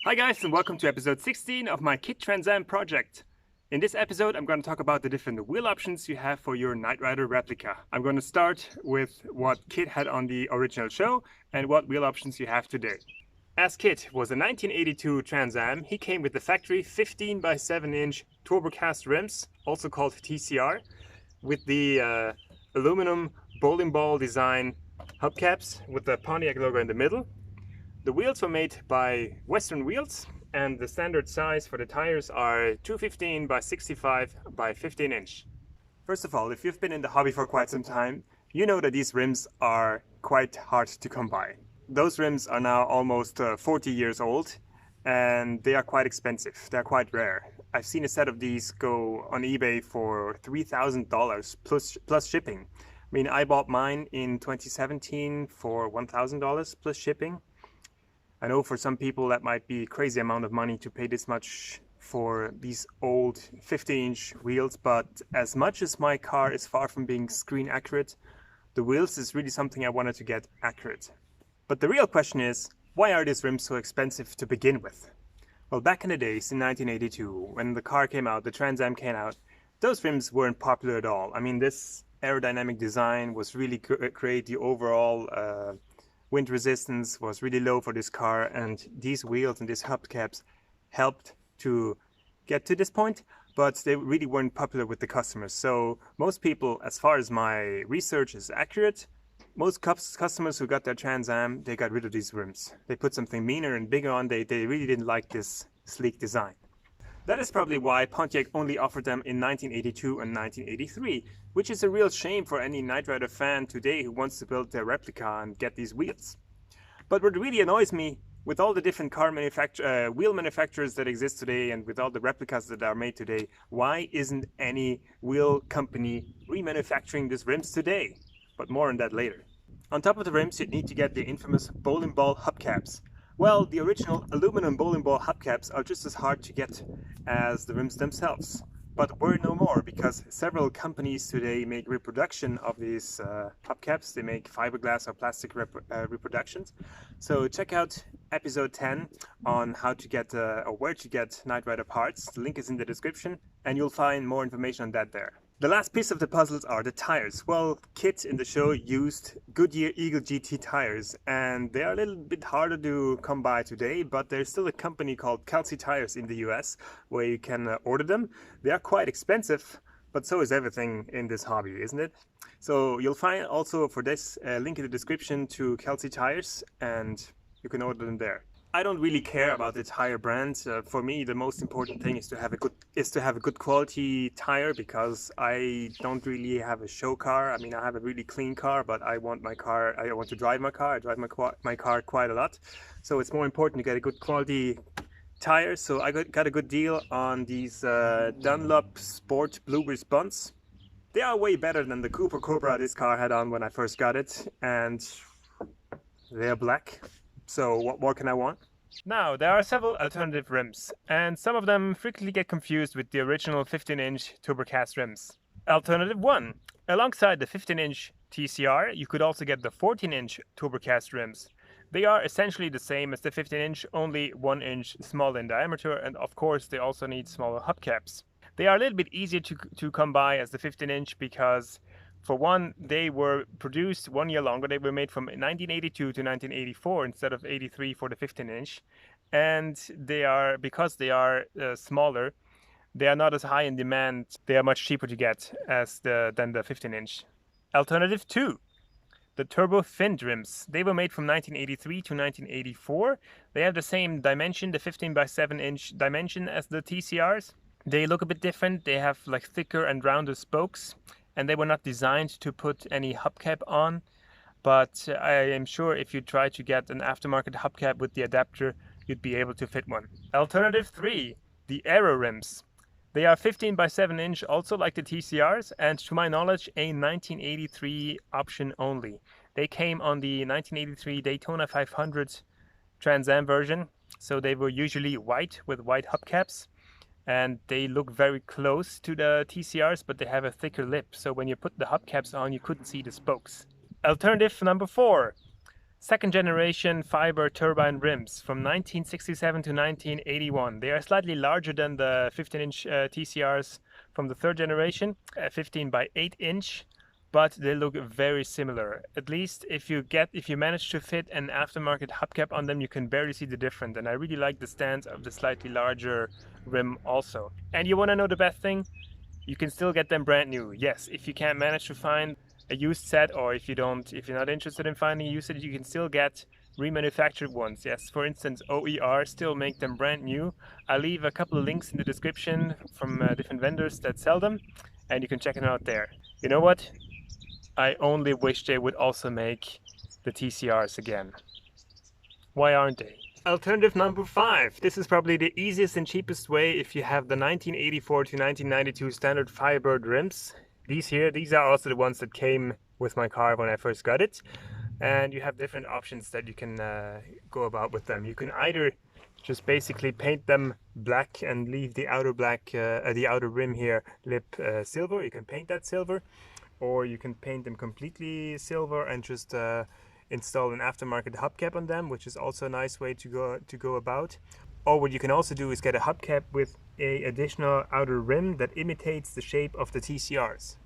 Hi guys, and welcome to episode 16 of my KITT Trans Am project. In this episode I'm going to talk about the different wheel options you have for your Knight Rider replica. I'm going to start with what KITT had on the original show and what wheel options you have today. As KITT was a 1982 Trans Am, he came with the factory 15 by 7 inch turbocast rims, also called TCR, with the aluminum bowling ball design hubcaps with the Pontiac logo in the middle. The wheels were made by Western Wheels, and the standard size for the tires are 215 by 65 by 15 inch. First of all, if you've been in the hobby for quite some time, you know that these rims are quite hard to come by. Those rims are now almost 40 years old, and they are quite expensive. They're quite rare. I've seen a set of these go on eBay for $3,000 plus shipping. I mean, I bought mine in 2017 for $1,000 plus shipping. I know for some people that might be a crazy amount of money to pay this much for these old 50-inch wheels, but as much as my car is far from being screen accurate, the wheels is really something I wanted to get accurate. But the real question is, why are these rims so expensive to begin with? Well, back in the days, in 1982, when the car came out, the Trans Am came out, those rims weren't popular at all. I mean, this aerodynamic design was really great. The overall wind resistance was really low for this car, and these wheels and these hubcaps helped to get to this point, but they really weren't popular with the customers. So most people, as far as my research is accurate, most customers who got their Trans Am, they got rid of these rims. They put something meaner and bigger on. They really didn't like this sleek design. That is probably why Pontiac only offered them in 1982 and 1983, which is a real shame for any Knight Rider fan today who wants to build their replica and get these wheels. But what really annoys me, with all the different wheel manufacturers that exist today and with all the replicas that are made today, why isn't any wheel company remanufacturing these rims today? But more on that later. On top of the rims, you'd need to get the infamous bowling ball hubcaps. Well, the original aluminum bowling ball hubcaps are just as hard to get as the rims themselves. But worry no more, because several companies today make reproduction of these hubcaps. They make fiberglass or plastic reproductions. So check out episode 10 on how to get or where to get Knight Rider parts. The link is in the description, and you'll find more information on that there. The last piece of the puzzles are the tires. Well, KITT in the show used Goodyear Eagle GT tires, and they are a little bit harder to come by today, but there's still a company called KITT Tires in the US where you can order them. They are quite expensive, but so is everything in this hobby, isn't it? So you'll find also for this a link in the description to KITT Tires, and you can order them there. I don't really care about the tire brand. For me, the most important thing is to have a good quality tire, because I don't really have a show car. I mean, I have a really clean car, but I want to drive my car. I drive my car quite a lot, so it's more important to get a good quality tire. So I got a good deal on these Dunlop Sport Blue Response. They are way better than the Cooper Cobra this car had on when I first got it, and they're black. So what more can I want? Now, there are several alternative rims, and some of them frequently get confused with the original 15-inch turbocast rims. Alternative 1. Alongside the 15-inch TCR, you could also get the 14-inch turbocast rims. They are essentially the same as the 15-inch, only 1 inch smaller in diameter, and of course they also need smaller hubcaps. They are a little bit easier to come by as the 15-inch because, for one, they were produced 1 year longer. They were made from 1982 to 1984 instead of 83 for the 15-inch. And because they are smaller, they are not as high in demand. They are much cheaper to get than the 15-inch. Alternative 2. The turbo finned rims. They were made from 1983 to 1984. They have the same dimension, the 15 by 7 inch dimension as the TCRs. They look a bit different. They have like thicker and rounder spokes, and they were not designed to put any hubcap on, but I am sure if you try to get an aftermarket hubcap with the adapter, you'd be able to fit one. Alternative 3, the Aero rims. They are 15 by 7 inch, also like the TCRs, and to my knowledge, a 1983 option only. They came on the 1983 Daytona 500 Trans Am version, so they were usually white with white hubcaps. And they look very close to the TCRs, but they have a thicker lip, so when you put the hubcaps on, you couldn't see the spokes. Alternative number 4, Second generation Firebird turbine rims from 1967 to 1981. They are slightly larger than the 15-inch TCRs from the third generation, 15 by 8 inch, but they look very similar. At least if you manage to fit an aftermarket hubcap on them, you can barely see the difference. And I really like the stance of the slightly larger rim also. And you want to know the best thing? You can still get them brand new. Yes, if you can't manage to find a used set, or if you're not interested in finding a used set, you can still get remanufactured ones. Yes, for instance, OER still make them brand new. I'll leave a couple of links in the description from different vendors that sell them, and you can check them out there. You know what? I only wish they would also make the TCRs again. Why aren't they? Alternative number 5. This is probably the easiest and cheapest way if you have the 1984 to 1992 standard Firebird rims. These are also the ones that came with my car when I first got it. And you have different options that you can go about with them. You can either just basically paint them black and leave the outer the outer rim here lip silver. You can paint that silver, or you can paint them completely silver and just install an aftermarket hubcap on them, which is also a nice way to go about. Or what you can also do is get a hubcap with an additional outer rim that imitates the shape of the TCRs.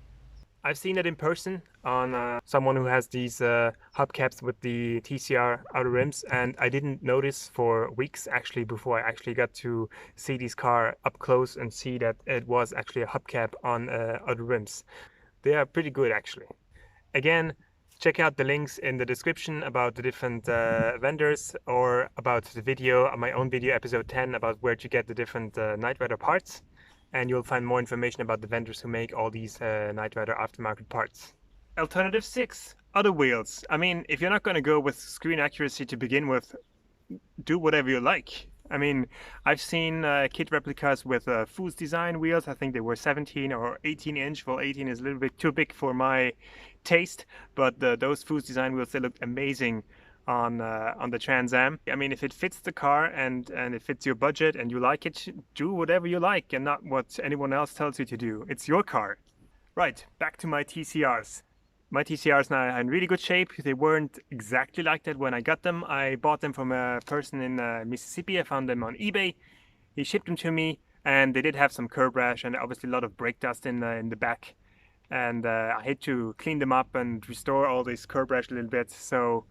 I've seen it in person on someone who has these hubcaps with the TCR outer rims, and I didn't notice for weeks actually before I actually got to see this car up close and see that it was actually a hubcap on outer rims. They are pretty good actually. Again, check out the links in the description about the different vendors, or about the video, my own video, episode 10, about where to get the different Knight Rider parts. And you'll find more information about the vendors who make all these Knight Rider aftermarket parts. Alternative 6, other wheels. I mean, if you're not going to go with screen accuracy to begin with, do whatever you like. I mean, I've seen KITT replicas with Foos design wheels. I think they were 17 or 18 inch. Well, 18 is a little bit too big for my taste, but those Foos design wheels, they look amazing on the Trans Am. I mean, if it fits the car and it fits your budget and you like it, do whatever you like and not what anyone else tells you to do. It's your car. Right, back to my TCRs. My TCRs now are in really good shape. They weren't exactly like that when I got them. I bought them from a person in Mississippi. I found them on eBay. He shipped them to me, and they did have some curb rash and obviously a lot of brake dust in the back. And I had to clean them up and restore all this curb rash a little bit. So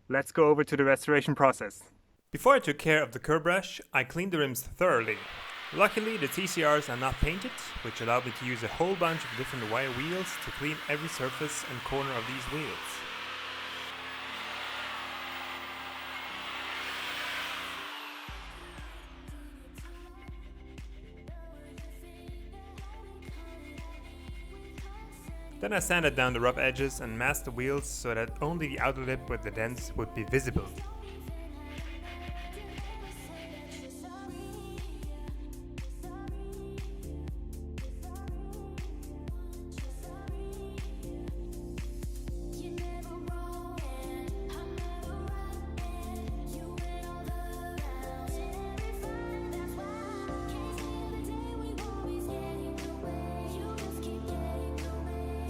let's go over to the restoration process. Before I took care of the curb rash, I cleaned the rims thoroughly. Luckily, the TCRs are not painted, which allowed me to use a whole bunch of different wire wheels to clean every surface and corner of these wheels. Then I sanded down the rough edges and masked the wheels so that only the outer lip with the dents would be visible.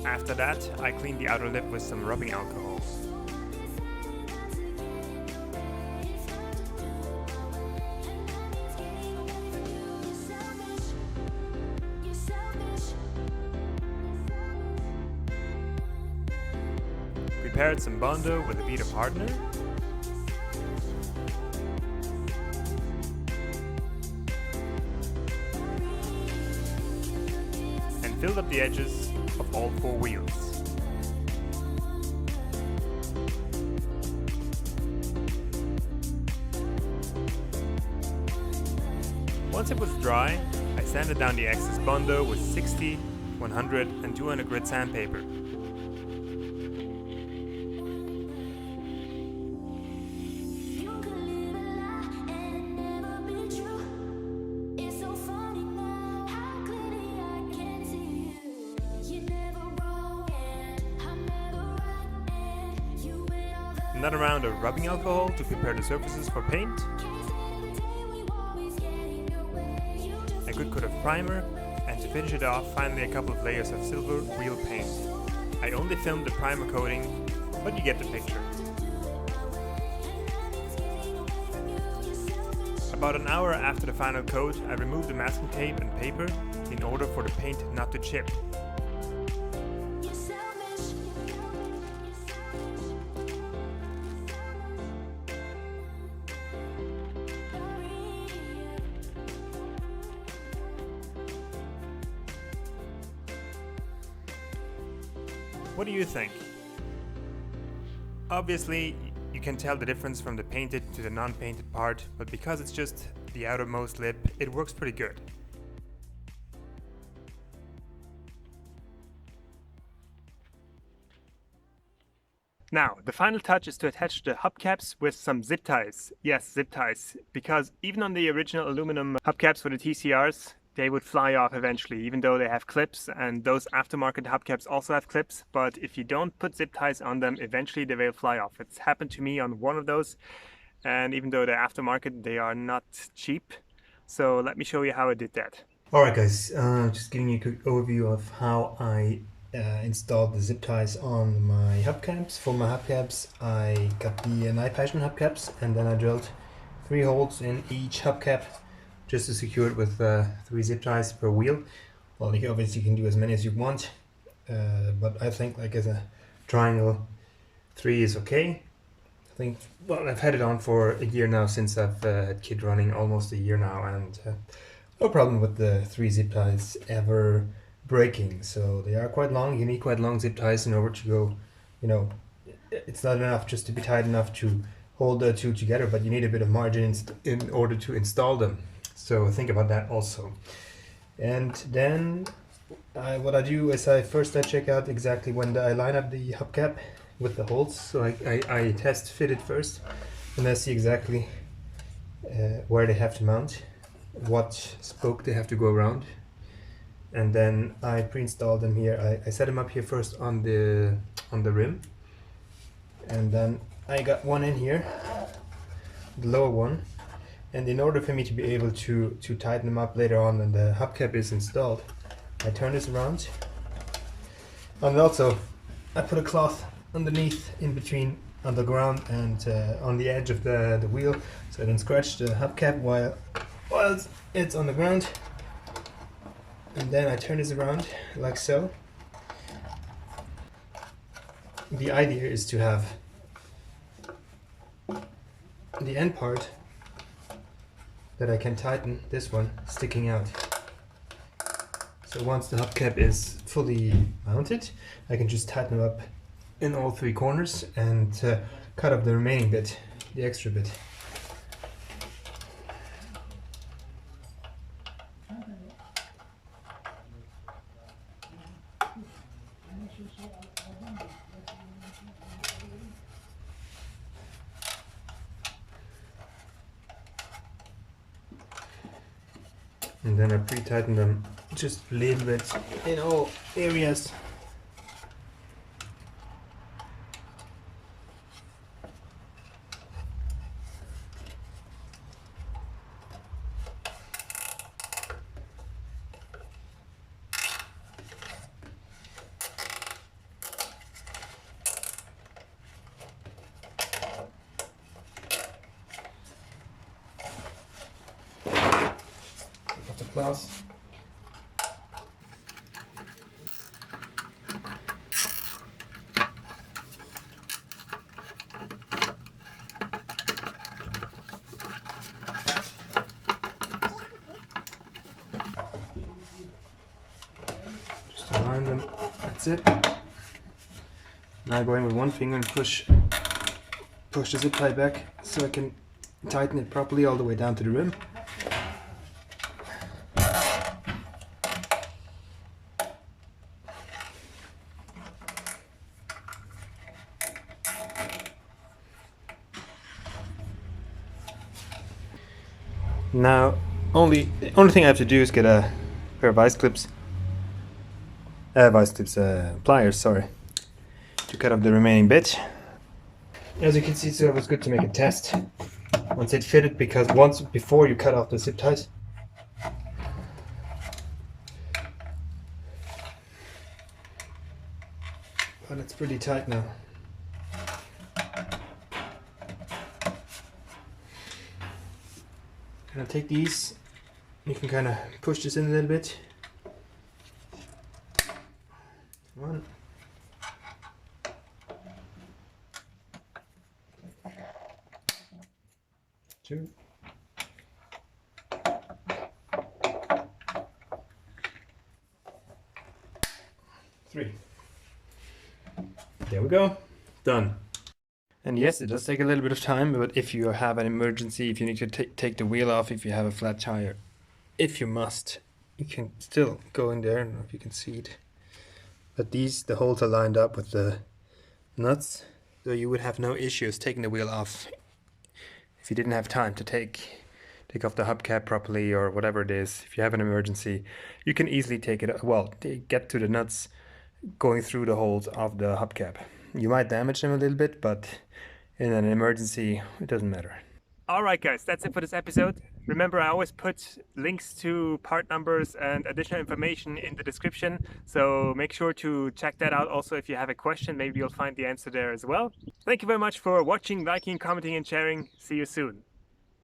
After that, I cleaned the outer lip with some rubbing alcohol. Prepared some Bondo with a bead of hardener. And filled up the edges of all 4 wheels. Once it was dry, I sanded down the excess Bondo with 60, 100 and 200 grit sandpaper. Another round of rubbing alcohol to prepare the surfaces for paint. A good coat of primer, and to finish it off, finally a couple of layers of silver wheel paint. I only filmed the primer coating, but you get the picture. About an hour after the final coat, I removed the masking tape and paper in order for the paint not to chip. What do you think? Obviously, you can tell the difference from the painted to the non-painted part, but because it's just the outermost lip, it works pretty good. Now, the final touch is to attach the hubcaps with some zip ties. Yes, zip ties, because even on the original aluminum hubcaps for the TCRs, they would fly off eventually, even though they have clips, and those aftermarket hubcaps also have clips, but if you don't put zip ties on them, eventually they will fly off. It's happened to me on one of those, and even though they're aftermarket, they are not cheap. So let me show you how I did that. Alright guys, just giving you a quick overview of how I installed the zip ties on my hubcaps. For my hubcaps, I got the Night Passion hubcaps, and then I drilled 3 holes in each hubcap just to secure it with 3 zip ties per wheel. Well, you obviously can do as many as you want, but I think like as a triangle 3 is okay. I think, well, I've had it on for a year now, since I've had KITT running almost a year now, and no problem with the 3 zip ties ever breaking. So they are quite long. You need quite long zip ties in order to go, you know, it's not enough just to be tight enough to hold the 2 together, but you need a bit of margin in order to install them. So think about that also. And then what I do is I check out exactly when I line up the hubcap with the holes. So I test fit it first, and I see exactly where they have to mount, what spoke they have to go around, and then I pre-install them here. I set them up here first on the rim, and then I got one in here, the lower one, and in order for me to be able to tighten them up later on when the hubcap is installed, I turn this around, and also I put a cloth underneath, in between, on the ground and on the edge of the wheel, so I don't scratch the hubcap while it's on the ground. And then I turn this around like so. The idea is to have the end part that I can tighten, this one, sticking out. So once the hubcap is fully mounted, I can just tighten them up in all 3 corners and cut up the remaining bit, the extra bit. And then I pre-tighten them just a little bit in all areas. Class. Just align them, that's it. Now I go in with one finger and push the zip tie back so I can tighten it properly all the way down to the rim. Now, the only thing I have to do is get a pair of pliers, sorry, to cut up the remaining bit. As you can see, so it was good to make a test once it fitted, because before you cut off the zip ties, but it's pretty tight now. gonna take these. You can kind of push this in a little bit. 1, 2, 3. There we go. Done. And yes, it does take a little bit of time, but if you have an emergency, if you need to take the wheel off, if you have a flat tire, if you must, you can still go in there. I don't know if you can see it. But the holes are lined up with the nuts, so you would have no issues taking the wheel off if you didn't have time to take off the hubcap properly or whatever it is. If you have an emergency, you can easily take it, get to the nuts going through the holes of the hubcap. You might damage them a little bit, but in an emergency, it doesn't matter. Alright guys, that's it for this episode. Remember, I always put links to part numbers and additional information in the description, so make sure to check that out. Also, if you have a question, maybe you'll find the answer there as well. Thank you very much for watching, liking, commenting and sharing. See you soon.